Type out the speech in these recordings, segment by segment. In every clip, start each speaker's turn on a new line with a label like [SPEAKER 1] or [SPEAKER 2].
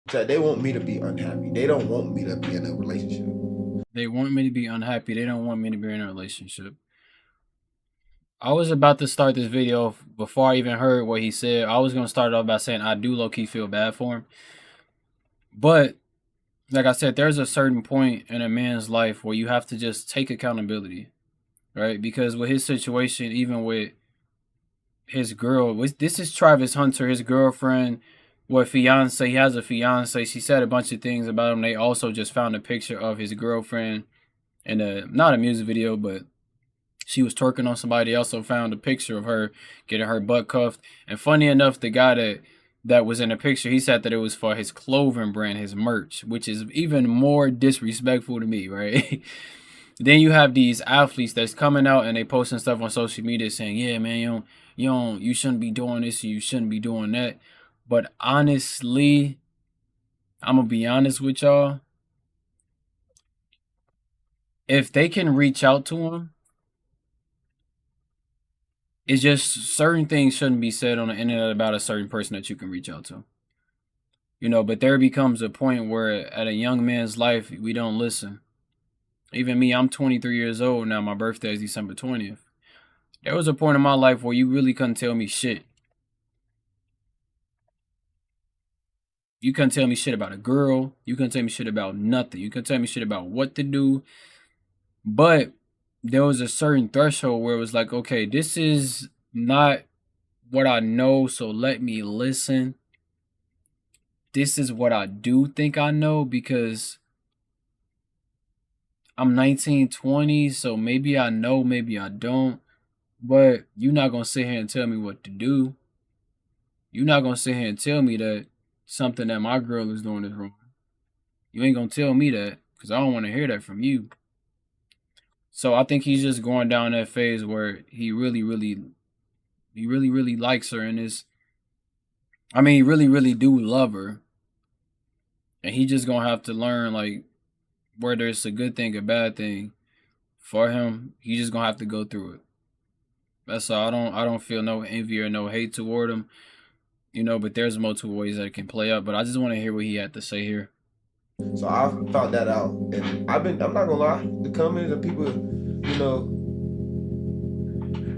[SPEAKER 1] So they want me to be unhappy. They don't want me to be in a relationship.
[SPEAKER 2] They want me to be unhappy. They don't want me to be in a relationship. I was about to start this video before I even heard what he said. I was gonna start off by saying I do low key feel bad for him, but like I said, there's a certain point in a man's life where you have to just take accountability, right? Because with his situation, even with his girl, this is Travis Hunter, his girlfriend, what fiance. He has a fiance. She said a bunch of things about him. They also just found a picture of his girlfriend in a not a music video, but she was twerking on somebody. They also found a picture of her getting her butt cuffed. And funny enough, the guy that was in the picture, he said that it was for his clothing brand, his merch, which is even more disrespectful to me, right? Then you have these athletes that's coming out and they posting stuff on social media saying, "Yeah, man, you shouldn't be doing this, you shouldn't be doing that." But honestly, I'm gonna be honest with y'all. If they can reach out to him, it's just certain things shouldn't be said on the internet about a certain person that you can reach out to. But there becomes a point where at a young man's life, we don't listen. Even me, I'm 23 years old now. My birthday is December 20th. There was a point in my life where you really couldn't tell me shit. You couldn't tell me shit about a girl. You couldn't tell me shit about nothing. You couldn't tell me shit about what to do. But there was a certain threshold where it was like, okay, this is not what I know, so let me listen. This is what I do think I know because I'm 19, 20, so maybe I know, maybe I don't. But you're not going to sit here and tell me what to do. You're not going to sit here and tell me that something that my girl is doing is wrong. You ain't going to tell me that because I don't want to hear that from you. So I think he's just going down that phase where he really likes her and he really do love her. And he just going to have to learn, like, whether it's a good thing or bad thing for him, he's just going to have to go through it. That's all. I don't feel no envy or no hate toward him, but there's multiple ways that it can play out. But I just want to hear what he had to say here.
[SPEAKER 1] So I found that out, and I'm not gonna lie, the comments and people,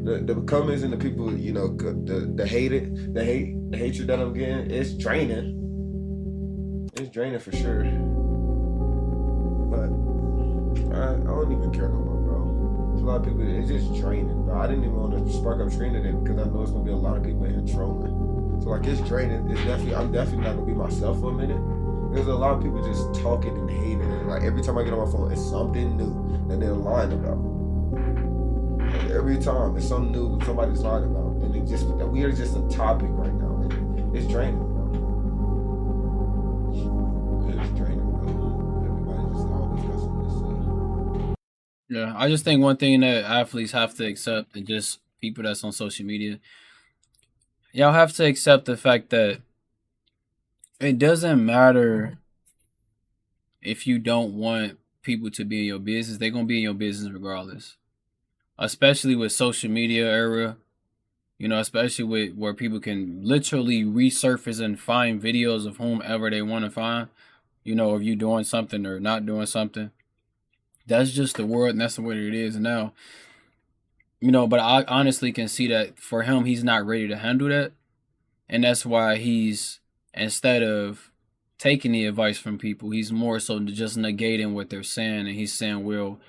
[SPEAKER 1] the comments and the people, the hatred that I'm getting, it's draining. It's draining for sure. But I don't even care no more, bro. It's a lot of people. It's just draining, bro. I didn't even want to spark up stream today because I know it's gonna be a lot of people in here trolling. So like, it's draining. I'm definitely not gonna be myself for a minute. There's a lot of people just talking and hating, and like every time I get on my phone, it's something new that they're lying about. Like, every time it's something new that somebody's lying about, and we are just a topic right now. And it's draining, bro. It's draining, bro. Everybody just always got something to say.
[SPEAKER 2] Yeah, I just think one thing that athletes have to accept, and just people that's on social media, y'all have to accept the fact that it doesn't matter if you don't want people to be in your business, they're gonna be in your business regardless. Especially with social media era, especially with where people can literally resurface and find videos of whomever they want to find, if you doing something or not doing something. That's just the world and that's the way it is now. But I honestly can see that for him, he's not ready to handle that. And that's why instead of taking the advice from people, he's more so just negating what they're saying. And he's saying, well,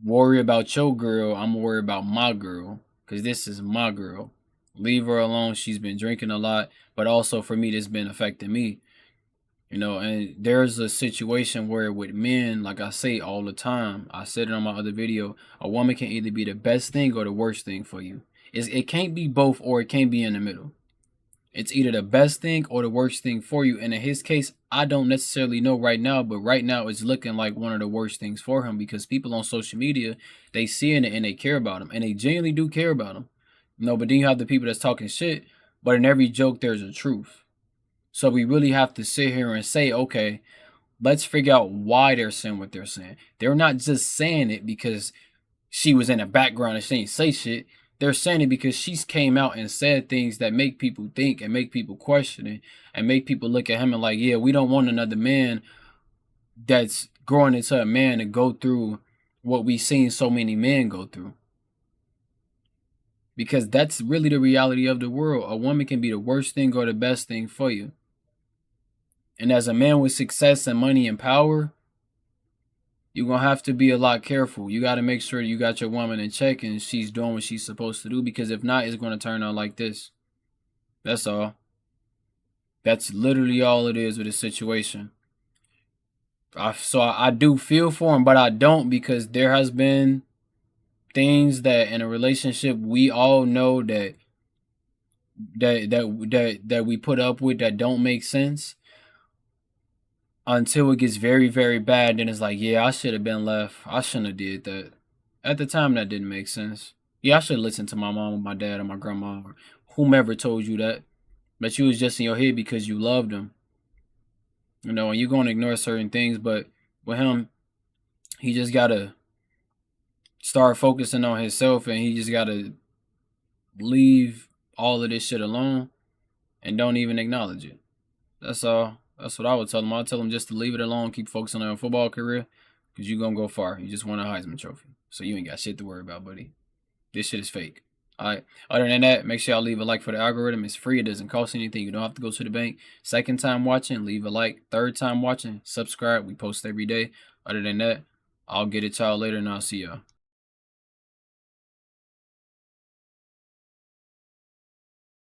[SPEAKER 2] worry about your girl. I'm worried about my girl because this is my girl. Leave her alone. She's been drinking a lot. But also for me, this been affecting me. And there's a situation where with men, like I say all the time, I said it on my other video, a woman can either be the best thing or the worst thing for you. It can't be both or it can't be in the middle. It's either the best thing or the worst thing for you. And in his case, I don't necessarily know right now, but right now it's looking like one of the worst things for him because people on social media, they seeing it and they care about him and they genuinely do care about him. But then you have the people that's talking shit, but in every joke, there's a truth. So we really have to sit here and say, okay, let's figure out why they're saying what they're saying. They're not just saying it because she was in the background and she didn't say shit. they're saying it because she's came out and said things that make people think and make people question it and make people look at him and like, yeah, we don't want another man that's growing into a man to go through what we've seen so many men go through. Because that's really the reality of the world. A woman can be the worst thing or the best thing for you. And as a man with success and money and power, you're going to have to be a lot careful. You got to make sure you got your woman in check and she's doing what she's supposed to do, because if not, it's going to turn out like this. That's all. That's literally all it is with the situation. So I do feel for him, but I don't, because there has been things that in a relationship we all know that we put up with that don't make sense, until it gets very, very bad. Then it's like, yeah, I should have been left. I shouldn't have did that. At the time, that didn't make sense. Yeah, I should have listened to my mom or my dad or my grandma or whomever told you that. But you was just in your head because you loved them. You know, and you're going to ignore certain things. But with him, he just got to start focusing on himself, and he just got to leave all of this shit alone and don't even acknowledge it. That's all. That's what I would tell him. I'd tell him just to leave it alone, keep focusing on your football career, because you're going to go far. You just won a Heisman Trophy. So you ain't got shit to worry about, buddy. This shit is fake. All right. Other than that, make sure y'all leave a like for the algorithm. It's free. It doesn't cost anything. You don't have to go to the bank. Second time watching, leave a like. Third time watching, subscribe. We post every day. Other than that, I'll get it to y'all later, and I'll see y'all.